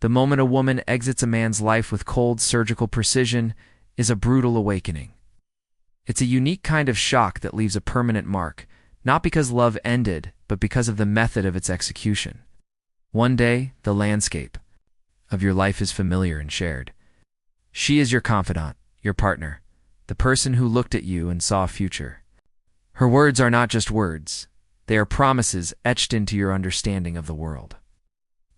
The moment a woman exits a man's life with cold, surgical precision is a brutal awakening. It's a unique kind of shock that leaves a permanent mark, not because love ended, but because of the method of its execution. One day, the landscape of your life is familiar and shared. She is your confidant, your partner, the person who looked at you and saw a future. Her words are not just words. They are promises etched into your understanding of the world.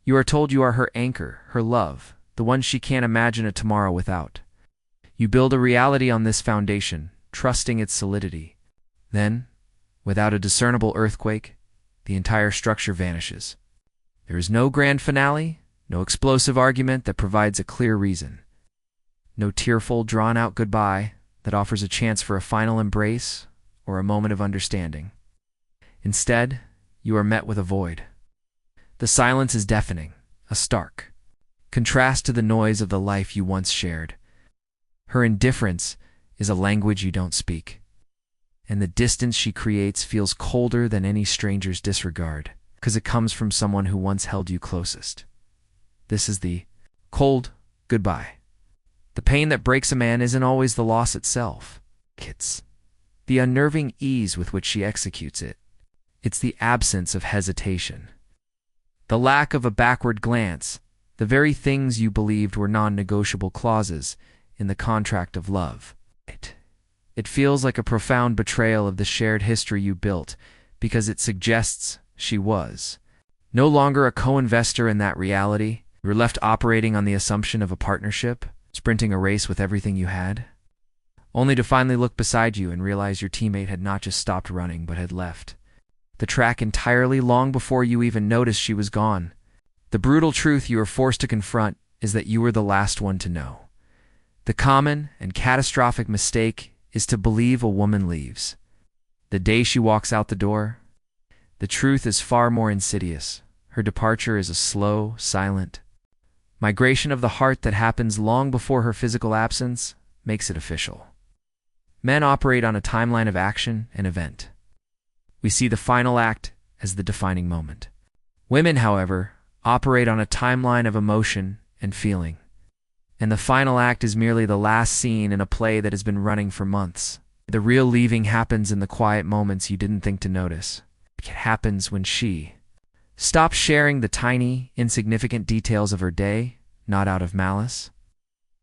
You are told you are her anchor, her love, the one she can't imagine a tomorrow without. You build a reality on this foundation, trusting its solidity. Then, without a discernible earthquake, the entire structure vanishes. There is no grand finale, no explosive argument that provides a clear reason. No tearful, drawn-out goodbye that offers a chance for a final embrace or a moment of understanding. Instead, you are met with a void. The silence is deafening, a stark contrast to the noise of the life you once shared. Her indifference is a language you don't speak, and the distance she creates feels colder than any stranger's disregard, because it comes from someone who once held you closest. This is the cold goodbye. The pain that breaks a man isn't always the loss itself. It's the unnerving ease with which she executes it. It's the absence of hesitation. The lack of a backward glance, the very things you believed were non-negotiable clauses in the contract of love. It feels like a profound betrayal of the shared history you built, because it suggests she was no longer a co-investor in that reality. You were left operating on the assumption of a partnership, sprinting a race with everything you had, only to finally look beside you and realize your teammate had not just stopped running but had left the track entirely long before you even noticed she was gone. The brutal truth you were forced to confront is that you were the last one to know. The common and catastrophic mistake is to believe a woman leaves the day she walks out the door. The truth is far more insidious. Her departure is a slow, silent migration of the heart that happens long before her physical absence makes it official. Men operate on a timeline of action and event. We see the final act as the defining moment. Women, however, operate on a timeline of emotion and feeling, and the final act is merely the last scene in a play that has been running for months. The real leaving happens in the quiet moments you didn't think to notice. It happens when she stops sharing the tiny, insignificant details of her day, not out of malice,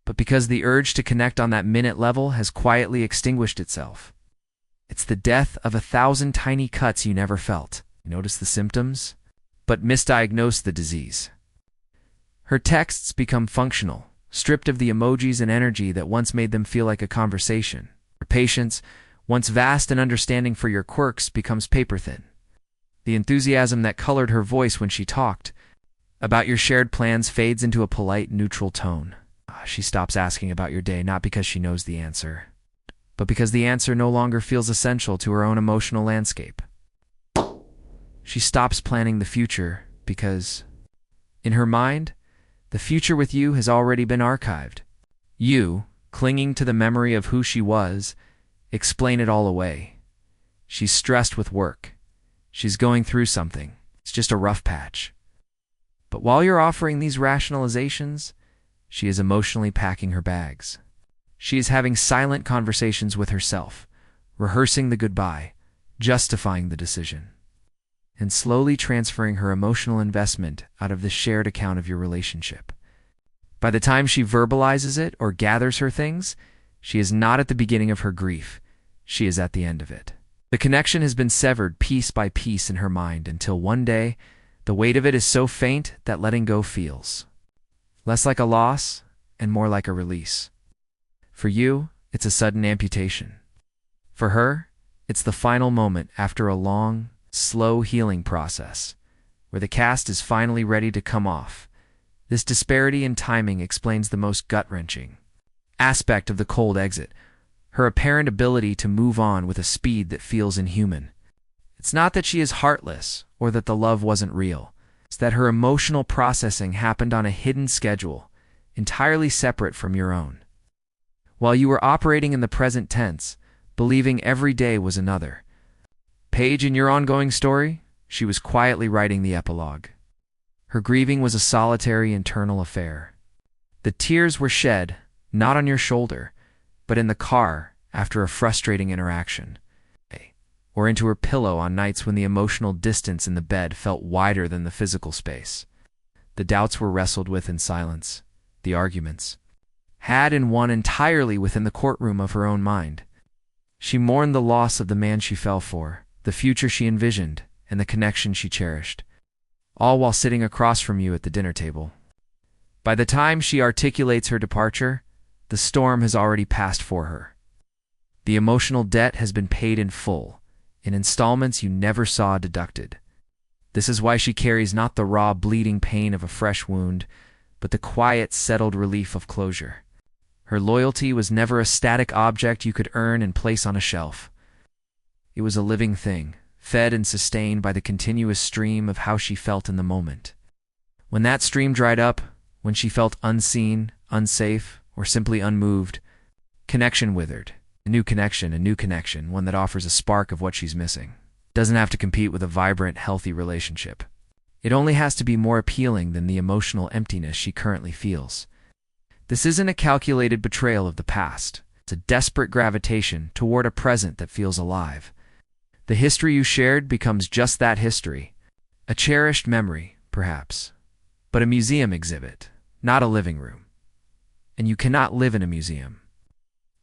but because the urge to connect on that minute level has quietly extinguished itself. It's the death of 1,000 tiny cuts you never felt. You notice the symptoms, but misdiagnose the disease. Her texts become functional, stripped of the emojis and energy that once made them feel like a conversation. Her patience, once vast and understanding for your quirks, becomes paper-thin. The enthusiasm that colored her voice when she talked about your shared plans fades into a polite, neutral tone. She stops asking about your day not because she knows the answer, but because the answer no longer feels essential to her own emotional landscape. She stops planning the future because, in her mind, the future with you has already been archived. You, clinging to the memory of who she was, explain it all away. She's stressed with work. She's going through something. It's just a rough patch. But while you're offering these rationalizations, she is emotionally packing her bags. She is having silent conversations with herself, rehearsing the goodbye, justifying the decision, and slowly transferring her emotional investment out of the shared account of your relationship. By the time she verbalizes it or gathers her things, she is not at the beginning of her grief. She is at the end of it. The connection has been severed piece by piece in her mind until one day, the weight of it is so faint that letting go feels less like a loss and more like a release. For you, it's a sudden amputation. For her, it's the final moment after a long, slow healing process, where the cast is finally ready to come off. This disparity in timing explains the most gut-wrenching aspect of the cold exit, her apparent ability to move on with a speed that feels inhuman. It's not that she is heartless or that the love wasn't real. It's that her emotional processing happened on a hidden schedule, entirely separate from your own. While you were operating in the present tense, believing every day was another page in your ongoing story, she was quietly writing the epilogue. Her grieving was a solitary internal affair. The tears were shed, not on your shoulder, but in the car after a frustrating interaction, or into her pillow on nights when the emotional distance in the bed felt wider than the physical space. The doubts were wrestled with in silence. The arguments had and won entirely within the courtroom of her own mind. She mourned the loss of the man she fell for, the future she envisioned, and the connection she cherished, all while sitting across from you at the dinner table. By the time she articulates her departure, the storm has already passed for her. The emotional debt has been paid in full, in installments you never saw deducted. This is why she carries not the raw, bleeding pain of a fresh wound, but the quiet, settled relief of closure. Her loyalty was never a static object you could earn and place on a shelf. It was a living thing, fed and sustained by the continuous stream of how she felt in the moment. When that stream dried up, when she felt unseen, unsafe, or simply unmoved, connection withered. A new connection, one that offers a spark of what she's missing. Doesn't have to compete with a vibrant, healthy relationship. It only has to be more appealing than the emotional emptiness she currently feels. This isn't a calculated betrayal of the past. It's a desperate gravitation toward a present that feels alive. The history you shared becomes just that history. A cherished memory, perhaps, but a museum exhibit, not a living room. And you cannot live in a museum.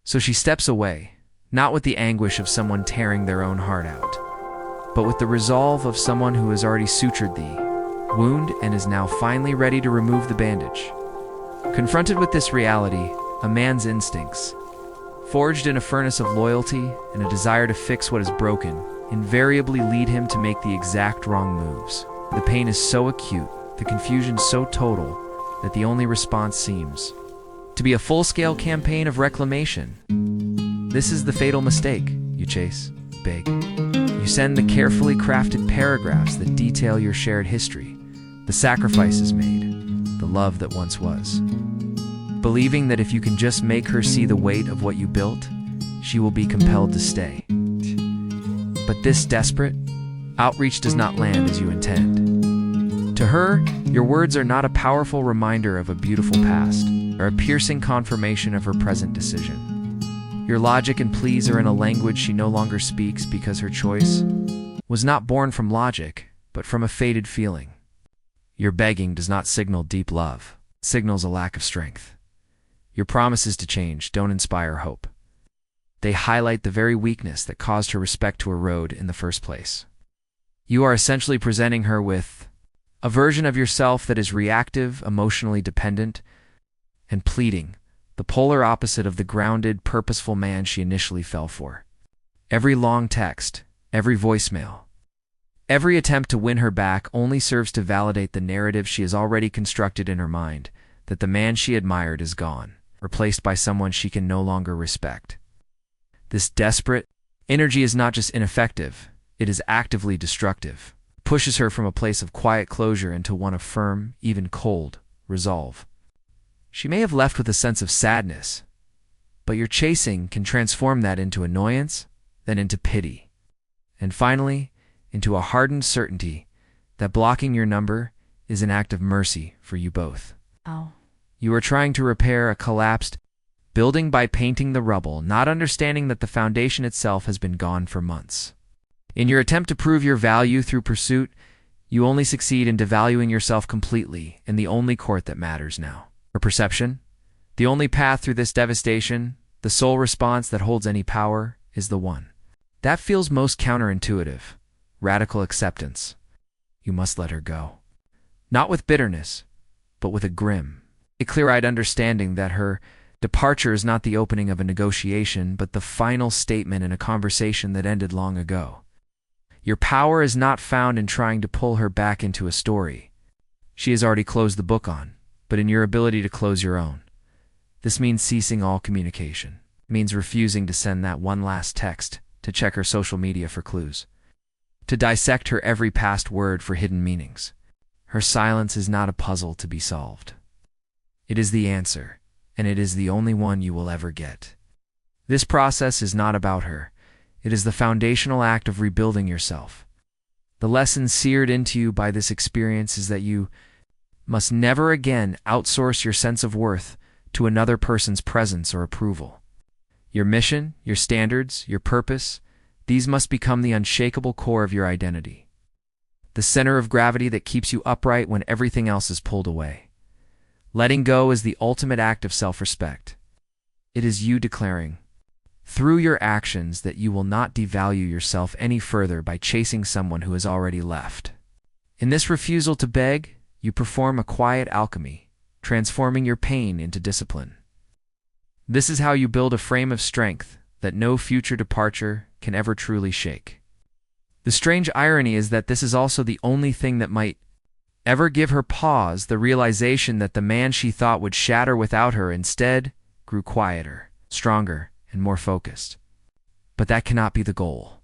So she steps away, not with the anguish of someone tearing their own heart out, but with the resolve of someone who has already sutured the wound and is now finally ready to remove the bandage. Confronted with this reality, a man's instincts, forged in a furnace of loyalty and a desire to fix what is broken, invariably lead him to make the exact wrong moves. The pain is so acute, the confusion so total, that the only response seems to be a full-scale campaign of reclamation. This is the fatal mistake. You chase big. You send the carefully crafted paragraphs that detail your shared history, the sacrifices made, the love that once was, believing that if you can just make her see the weight of what you built, she will be compelled to stay. But this desperate outreach does not land as you intend. To her, your words are not a powerful reminder of a beautiful past, or a piercing confirmation of her present decision. Your logic and pleas are in a language she no longer speaks because her choice was not born from logic, but from a faded feeling. Your begging does not signal deep love. It signals a lack of strength. Your promises to change don't inspire hope. They highlight the very weakness that caused her respect to erode in the first place. You are essentially presenting her with a version of yourself that is reactive, emotionally dependent, and pleading, the polar opposite of the grounded, purposeful man she initially fell for. Every long text, every voicemail, every attempt to win her back only serves to validate the narrative she has already constructed in her mind, that the man she admired is gone, replaced by someone she can no longer respect. This desperate energy is not just ineffective, it is actively destructive. It pushes her from a place of quiet closure into one of firm, even cold, resolve. She may have left with a sense of sadness, but your chasing can transform that into annoyance, then into pity, and finally, into a hardened certainty that blocking your number is an act of mercy for you both. Oh. You are trying to repair a collapsed building by painting the rubble, not understanding that the foundation itself has been gone for months. In your attempt to prove your value through pursuit, you only succeed in devaluing yourself completely in the only court that matters now. Her perception, the only path through this devastation, the sole response that holds any power, is the one. That feels most counterintuitive. Radical acceptance. You must let her go. Not with bitterness, but with a grim, a clear-eyed understanding that her departure is not the opening of a negotiation, but the final statement in a conversation that ended long ago. Your power is not found in trying to pull her back into a story she has already closed the book on, but in your ability to close your own. This means ceasing all communication. It means refusing to send that one last text, to check her social media for clues, to dissect her every past word for hidden meanings. Her silence is not a puzzle to be solved. It is the answer, and it is the only one you will ever get. This process is not about her. It is the foundational act of rebuilding yourself. The lesson seared into you by this experience is that you must never again outsource your sense of worth to another person's presence or approval. Your mission, your standards, your purpose, these must become the unshakable core of your identity. The center of gravity that keeps you upright when everything else is pulled away. Letting go is the ultimate act of self-respect. It is you declaring, through your actions, that you will not devalue yourself any further by chasing someone who has already left. In this refusal to beg, you perform a quiet alchemy, transforming your pain into discipline. This is how you build a frame of strength that no future departure can ever truly shake. The strange irony is that this is also the only thing that might ever give her pause, the realization that the man she thought would shatter without her instead grew quieter, stronger, and more focused. But that cannot be the goal.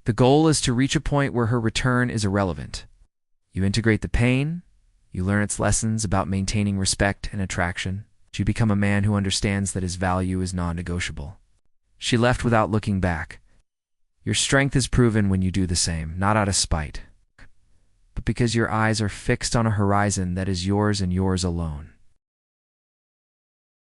The goal is to reach a point where her return is irrelevant. You integrate the pain, you learn its lessons about maintaining respect and attraction. You become a man who understands that his value is non-negotiable. She left without looking back. Your strength is proven when you do the same, not out of spite, but because your eyes are fixed on a horizon that is yours and yours alone.